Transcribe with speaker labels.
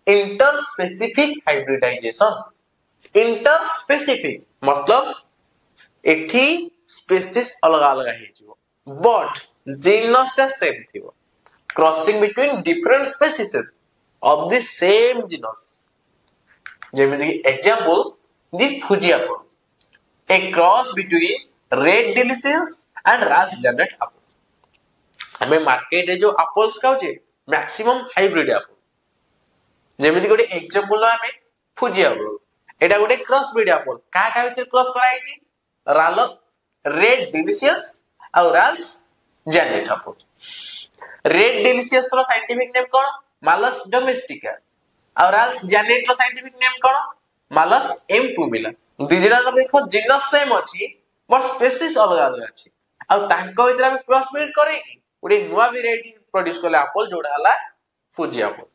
Speaker 1: Interspecific hybridisation. Interspecific मतलब एठी species अलग अलग हेजिवो बट जीनस ता सेम थिवो। Crossing between different species of the same genus. जेमिति example the Fuji apple, a cross between Red Delicious and Ralls Janet apple. हमें market रे जो एप्पल्स खाउचे मैक्सिमम हाइब्रिड एप्पल। जेमिति गोटे एग्जांपल हमें फुजी एप्पल, एटा गोटे क्रॉस ब्रीड एप्पल। का का भीतर क्रॉस कराइची रालो रेड डिलीशियस और राज जनरेट एप्पल। रेड डिलीशियस रो साइंटिफिक नेम कोन मालस डोमेस्टिका और राज जनरेट रो साइंटिफिक नेम कोन मालस एम पुमिला। दिजरा को देखो जीनस सेम अछि बट स्पीसीज अलग अलग अछि और तांको भीतर हम क्रॉस ब्रीड करेकी गोटे नुवा वेराइटी प्रोड्यूस करले एप्पल जोडा हला फुजी एप्पल।